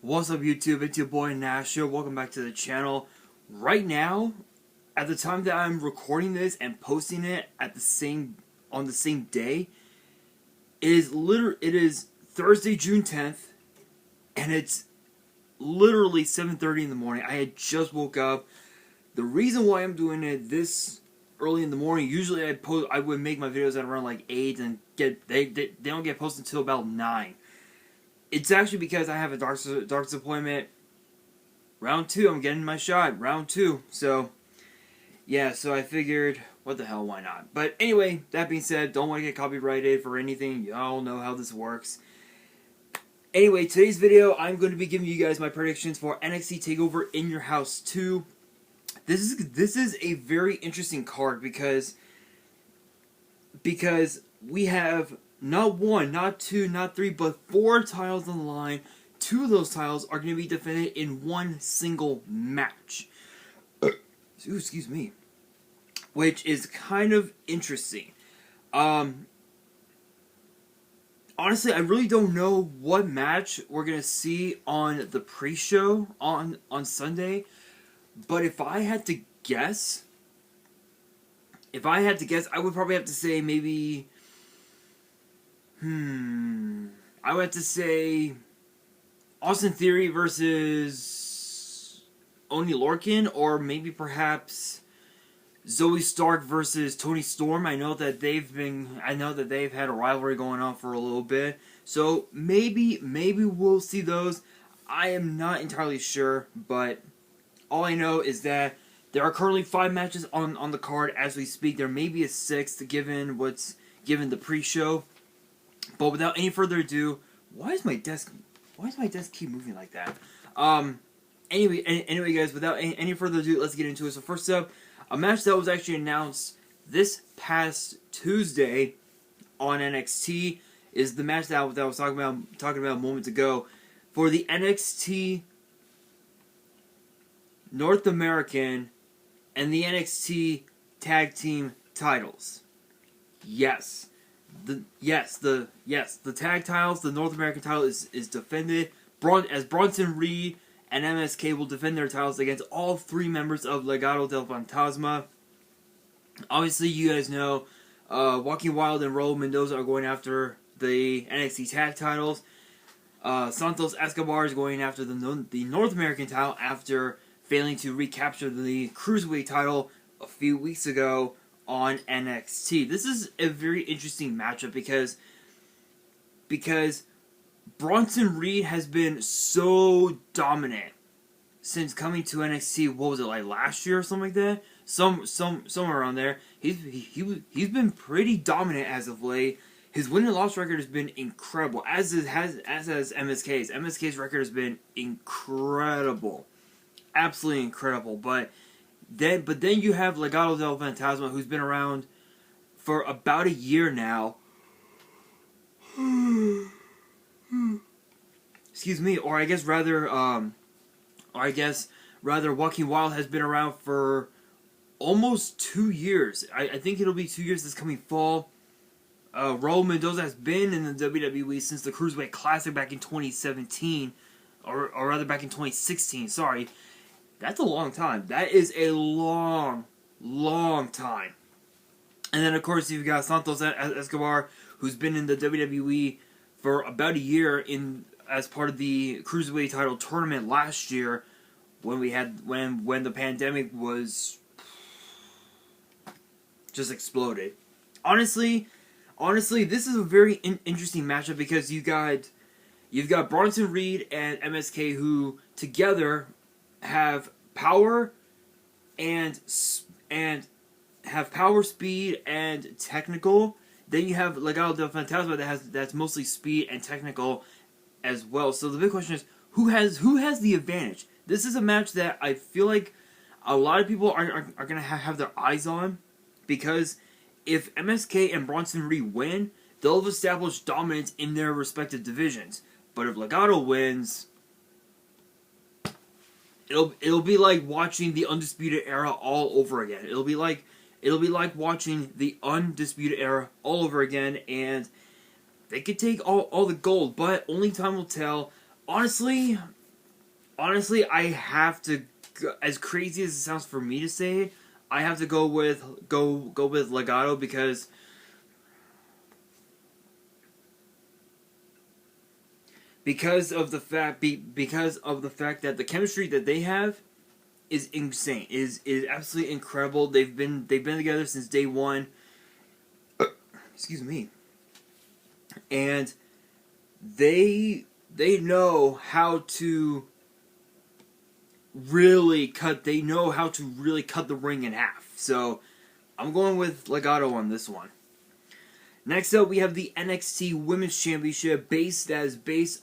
What's up, YouTube? It's your boy Nasha. Welcome back to the channel. Right now, at the time that I'm recording this and posting it on the same day, it is Thursday, June 10th, and it's literally 7:30 in the morning. I had just woke up. The reason why I'm doing it this early in the morning, usually I would make my videos at around like 8 and they don't get posted until about 9. It's actually because I have a doctor's appointment. Round 2, I'm getting my shot. Round 2. So, yeah, so I figured, what the hell, why not? But anyway, that being said, don't want to get copyrighted for anything. Y'all know how this works. Anyway, today's video, I'm going to be giving you guys my predictions for NXT TakeOver In Your House 2. This is a very interesting card because we have not 1, not 2, not 3, but 4 titles on the line. 2 of those titles are going to be defended in one single match. Ooh, excuse me. Which is kind of interesting. Honestly, I really don't know what match we're going to see on the pre-show on Sunday. But if I had to guess, I would probably have to say maybe... I would have to say Austin Theory versus Oney Lorcan, or maybe perhaps Zoe Stark versus Toni Storm. I know that they've had a rivalry going on for a little bit, so maybe we'll see those. I am not entirely sure, but all I know is that there are currently 5 matches on the card as we speak. There may be a 6th given the pre-show. But without any further ado, why does my desk keep moving like that? Anyway, guys, without any further ado, let's get into it. So first up, a match that was actually announced this past Tuesday on NXT is the match that I was talking about moments ago for the NXT North American and the NXT Tag Team titles. Yes. The tag titles, the North American title is defended, as Bronson Reed and MSK will defend their titles against all 3 members of Legado del Fantasma. Obviously, you guys know, Joaquin Wilde and Raul Mendoza are going after the NXT tag titles. Santos Escobar is going after the North American title after failing to recapture the Cruiserweight title a few weeks ago on NXT. This is a very interesting matchup because Bronson Reed has been so dominant since coming to NXT. What was it, like last year or something like that? Somewhere around there. He's been pretty dominant as of late. His win and loss record has been incredible, as has MSK's. MSK's record has been incredible, absolutely incredible. But then you have Legado del Fantasma, who's been around for about a year now. Excuse me, or I guess rather Joaquin Wilde has been around for almost 2 years. I think it'll be 2 years this coming fall. Raul Mendoza has been in the WWE since the Cruiserweight Classic back in 2017, or rather back in 2016. Sorry. That's a long time. That is a long time. And then, of course, you've got Santos Escobar, who's been in the WWE for about a year as part of the Cruiserweight title tournament last year when the pandemic was just exploded. Honestly, this is a very interesting matchup because you've got Bronson Reed and MSK, who together have power and have power, speed, and technical. Then you have Legado del Fantasma that's mostly speed and technical as well. So the big question is, who has the advantage? This is a match that I feel like a lot of people are gonna have their eyes on, because if MSK and Bronson Reed win, they'll have established dominance in their respective divisions. But if Legado wins, it'll be like watching the Undisputed Era all over again. It'll be like watching the Undisputed Era all over again, and they could take all the gold, but only time will tell. Honestly, honestly, I have to, as crazy as it sounds for me to say, I have to go with Legado because of the fact that the chemistry that they have is insane, is absolutely incredible. They've been together since day one. Excuse me. And they know how to really cut the ring in half. So I'm going with Legado on this one. Next up, we have the NXT Women's Championship based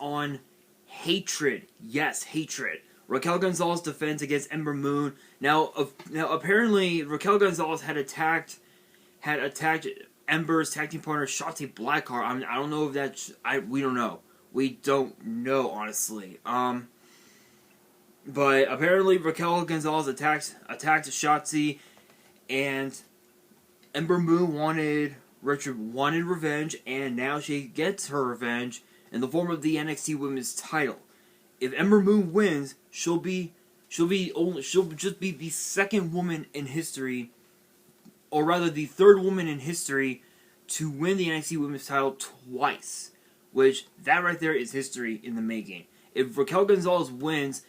on hatred. Yes, hatred. Raquel Gonzalez defends against Ember Moon. Now apparently Raquel Gonzalez had attacked Ember's tag team partner Shotzi Blackheart. I don't know if that's... We don't know. We don't know, honestly. But apparently Raquel Gonzalez attacked Shotzi, and Ember Moon wanted revenge, and now she gets her revenge in the form of the NXT Women's title. If Ember Moon wins, she'll just be the second woman in history, or rather the third woman in history, to win the NXT Women's title twice. Which, that right there is history in the making. If Raquel Gonzalez wins,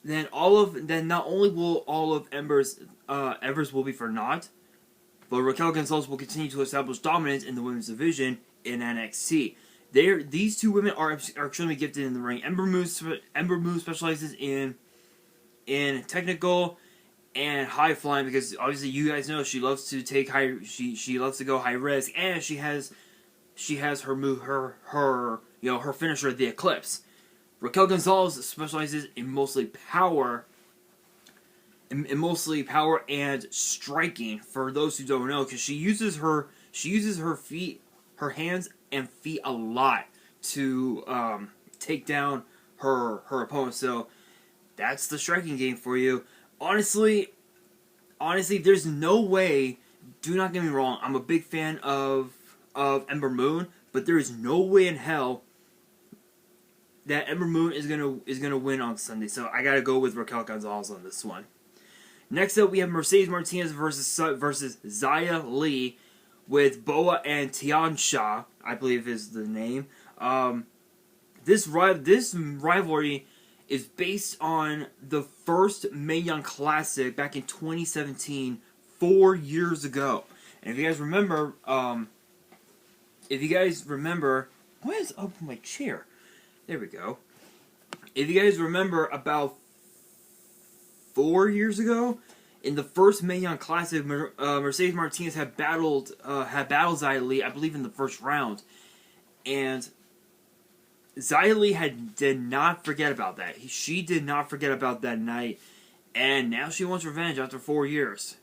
then not only will all of Ember's will be for naught, but Raquel Gonzalez will continue to establish dominance in the women's division in NXT. These two women are extremely gifted in the ring. Ember Moon specializes in technical and high flying, because obviously you guys know she loves to take she loves to go high risk, and she has her move her finisher, the Eclipse. Raquel Gonzalez specializes in mostly power and striking. For those who don't know, because she uses her hands and feet a lot to take down her opponent. So that's the striking game for you. Honestly, there's no way. Do not get me wrong. I'm a big fan of Ember Moon, but there is no way in hell that Ember Moon is gonna win on Sunday. So I gotta go with Raquel Gonzalez on this one. Next up, we have Mercedes Martinez versus Xia Li, with Boa and Tiansha, I believe is the name. This rivalry is based on the first Mae Young Classic back in 2017, 4 years ago. And if you guys remember, what is up with my chair? There we go. If you guys remember, about 4 years ago, in the first Mae Young Classic, Mercedes Martinez had battled Xia Li, I believe, in the first round, and Xia Li did not forget about that. She did not forget about that night, and now she wants revenge after 4 years.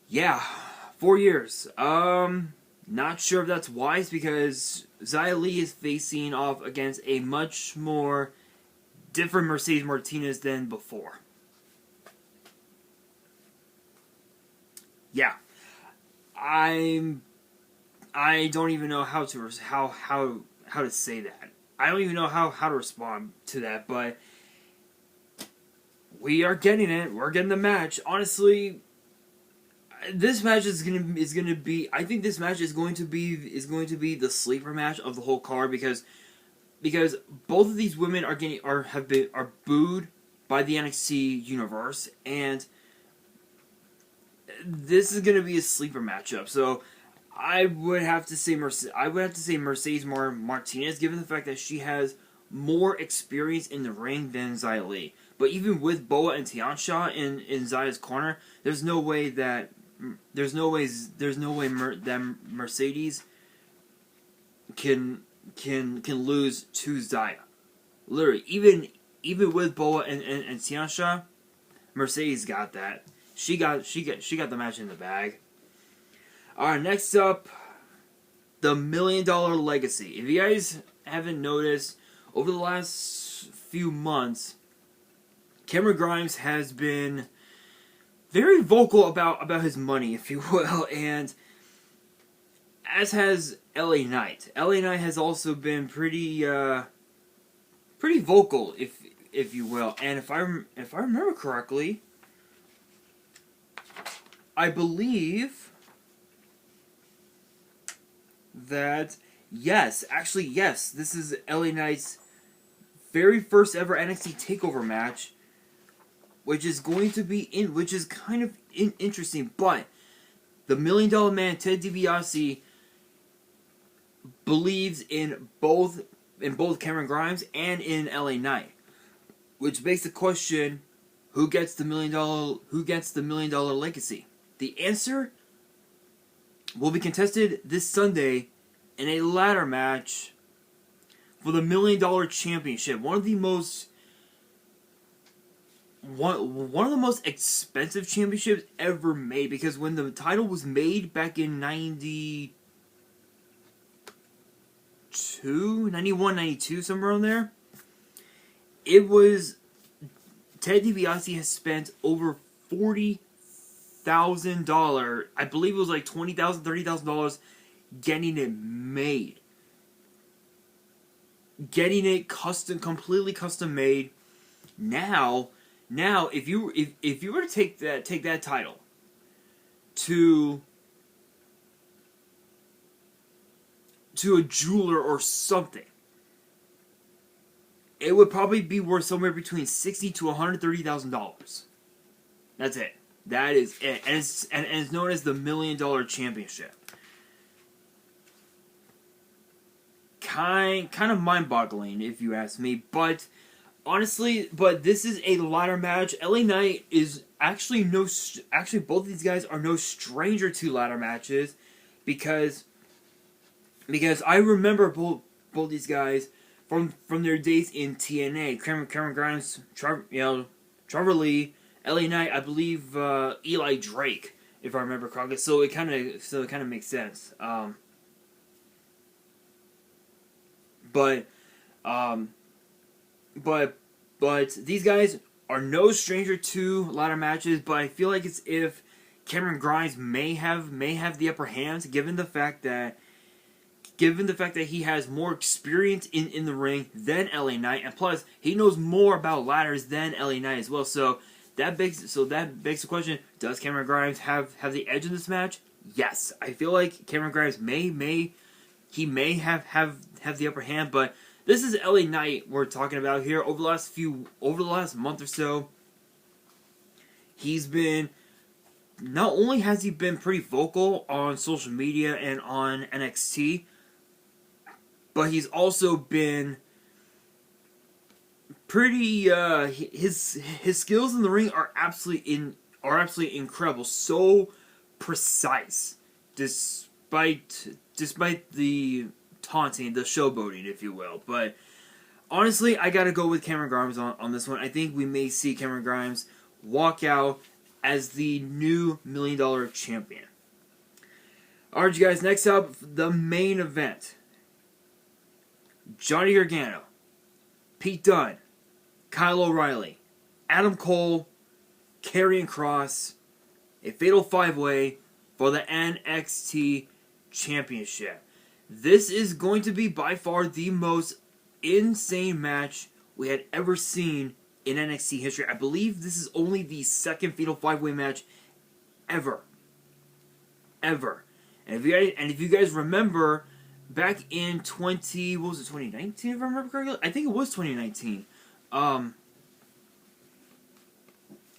Yeah, 4 years. Not sure if that's wise, because Xia Li is facing off against a much more different Mercedes Martinez than before. Yeah, I don't even know how to say that. I don't even know how to respond to that, but we are getting it. We're getting the match. Honestly, this match is gonna be. I think this match is going to be the sleeper match of the whole card, because both of these women are booed by the NXT universe, and this is gonna be a sleeper matchup. So I would have to say Mercedes Martinez, given the fact that she has more experience in the ring than Xia Li. But even with Boa and Tiansha in Xia's corner, there's no way that Mercedes can lose to Xia. Literally, even with Boa and Tiansha, Mercedes got that. She got the match in the bag. Alright, next up, the $1 Million Legacy. If you guys haven't noticed, over the last few months, Cameron Grimes has been very vocal about his money, if you will, and as has LA Knight. LA Knight has also been pretty vocal, if you will. And if I remember correctly, I believe that yes, this is LA Knight's very first ever NXT Takeover match, which is kind of interesting. But the $1 Million Man Ted DiBiase believes in both Cameron Grimes and in LA Knight, which begs the question: who gets the $1 million legacy? The answer will be contested this Sunday in a ladder match for the $1 Million Championship. One of the most expensive championships ever made, because when the title was made back in 91, 92, somewhere around there, it was Ted DiBiase has spent over $40,000. I believe it was like $20,000, $30,000 getting it made. Getting it completely custom made. Now, if you were to take that title to a jeweler or something, it would probably be worth somewhere between $60,000 to $130,000. That's it. That is it, and it's known as the $1 Million Championship. Kind of mind-boggling, if you ask me. But honestly, this is a ladder match. LA Knight is actually both of these guys are no stranger to ladder matches, because I remember both these guys from their days in TNA. Cameron Grimes, Trevor Lee, LA Knight, I believe Eli Drake, if I remember correctly. So it kind of makes sense. But these guys are no stranger to ladder matches. But I feel like it's if Cameron Grimes may have the upper hand, given the fact that he has more experience in the ring than LA Knight, and plus he knows more about ladders than LA Knight as well. So that begs the question: does Cameron Grimes have the edge in this match? Yes, I feel like Cameron Grimes may have the upper hand, but this is LA Knight we're talking about here. Over the last month or so, he's been, not only has he been pretty vocal on social media and on NXT, but he's also been pretty his skills in the ring are absolutely incredible. So precise, despite the taunting, the showboating, if you will. But honestly, I gotta go with Cameron Grimes on this one. I think we may see Cameron Grimes walk out as the new $1 Million Champion. Alright, you guys, next up, the main event. Johnny Gargano, Pete Dunne, Kyle O'Reilly, Adam Cole, Karrion Kross, a fatal 5-way for the NXT Championship. This is going to be by far the most insane match we had ever seen in NXT history. I believe this is only the second fatal 5-way match ever. And if you guys remember, back in 2019, if I remember correctly? I think it was 2019.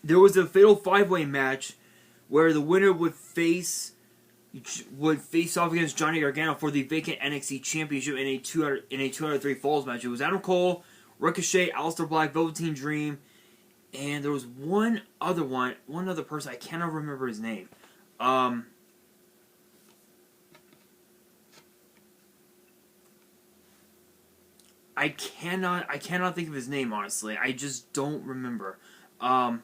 There was a fatal 5-way match where the winner would face off against Johnny Gargano for the vacant NXT Championship in a 203 falls match. It was Adam Cole, Ricochet, Aleister Black, Velveteen Dream, and there was one other person. I cannot remember his name. I cannot think of his name, honestly. I just don't remember. I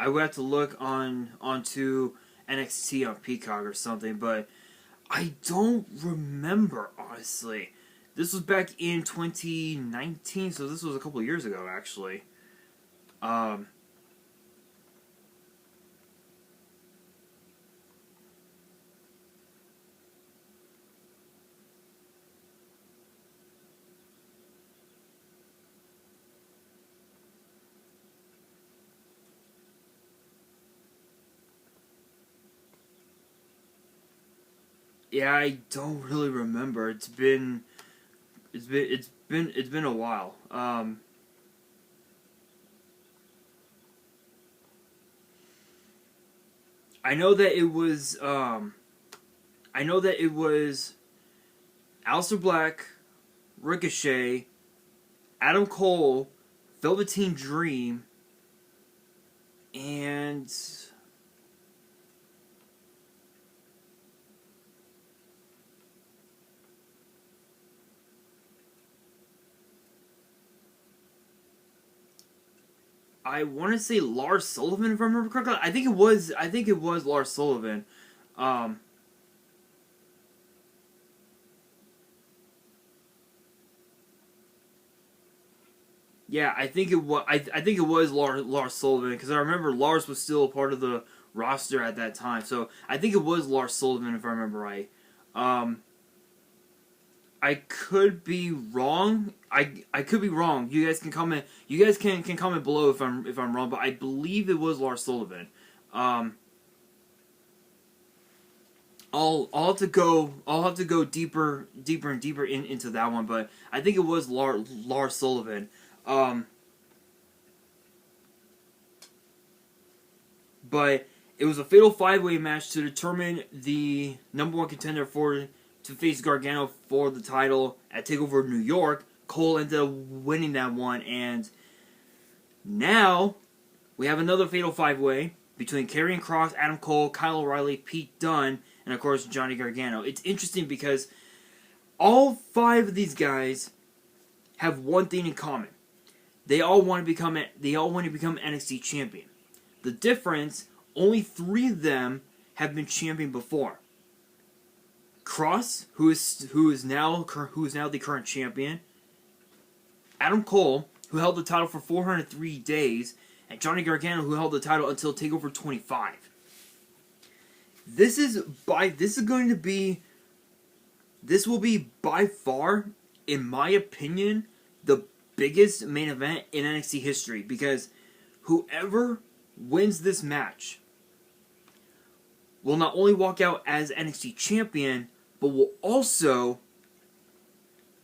would have to look onto NXT on Peacock or something, but I don't remember, honestly. This was back in 2019, so this was a couple of years ago, actually. Yeah, I don't really remember. It's been a while. I know that it was Aleister Black, Ricochet, Adam Cole, Velveteen Dream, and I want to say Lars Sullivan, if I remember correctly. I think it was Lars Sullivan. Um, yeah, I think it was. I think it was Lars Sullivan, because I remember Lars was still a part of the roster at that time. So I think it was Lars Sullivan, if I remember right. Um, I could be wrong. I could be wrong. You guys can comment. You guys can comment below if I'm wrong. But I believe it was Lars Sullivan. Um, I'll have to go deeper and deeper into that one. But I think it was Lars Sullivan. Um, but it was a fatal 5-way match to determine the #1 contender to face Gargano for the title at TakeOver New York. Cole ended up winning that one, and now we have another fatal 5-way between Karrion Kross, Adam Cole, Kyle O'Reilly, Pete Dunne, and of course Johnny Gargano. It's interesting because all 5 of these guys have one thing in common. They all want to become NXT champion. The difference, only 3 of them have been champion before. Kross, who is now the current champion, Adam Cole, who held the title for 403 days, and Johnny Gargano, who held the title until TakeOver 25. This will be by far, in my opinion, the biggest main event in NXT history, because whoever wins this match will not only walk out as NXT champion, but will also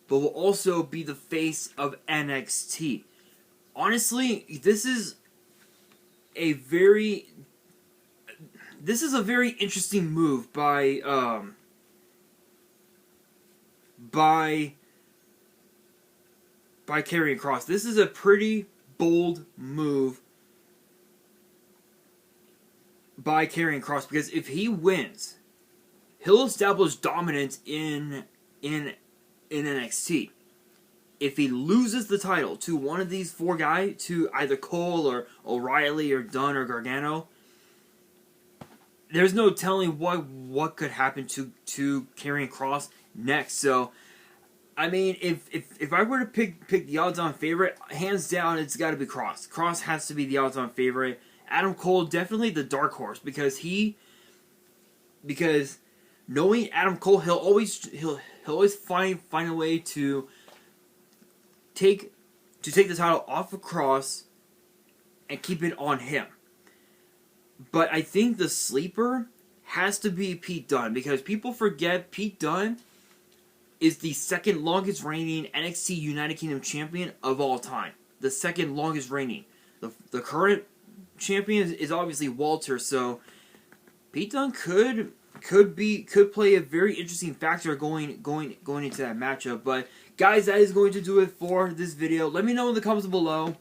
be the face of NXT. Honestly, this is a very interesting move by Karrion Kross. This is a pretty bold move by Karrion Kross, because if he wins, he'll establish dominance in NXT. If he loses the title to one of these 4 guys, to either Cole or O'Reilly or Dunne or Gargano, there's no telling what could happen to Karrion Kross next. So, I mean, if I were to pick the odds-on favorite, hands down, it's got to be Kross. Kross has to be the odds-on favorite. Adam Cole, definitely the dark horse, because knowing Adam Cole, he'll always find a way to take the title off of Kross and keep it on him. But I think the sleeper has to be Pete Dunne, because people forget Pete Dunne is the second longest reigning NXT United Kingdom champion of all time. The second longest reigning. The current champion is obviously Walter, so Pete Dunne could play a very interesting factor going into that matchup. But guys, that is going to do it for this video. Let me know in the comments below.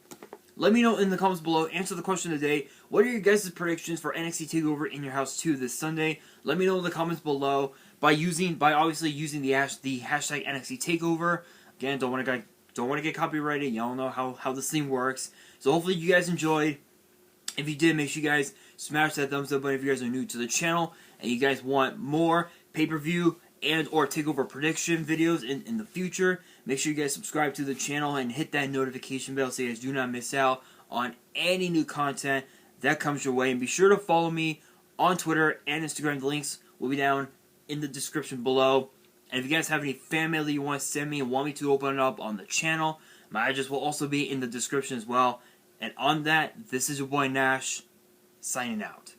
Answer the question of the day. What are your guys' predictions for NXT TakeOver In Your House 2 this Sunday? Let me know in the comments below by obviously using the hashtag NXT TakeOver. Again, don't want to get copyrighted. Y'all know how this thing works. So hopefully you guys enjoyed. If you did, make sure you guys smash that thumbs up button if you guys are new to the channel and you guys want more pay-per-view and or TakeOver prediction videos in the future. Make sure you guys subscribe to the channel and hit that notification bell so you guys do not miss out on any new content that comes your way. And be sure to follow me on Twitter and Instagram. The links will be down in the description below. And if you guys have any fan mail that you want to send me and want me to open it up on the channel, my address will also be in the description as well. And on that, this is your boy Nash, signing out.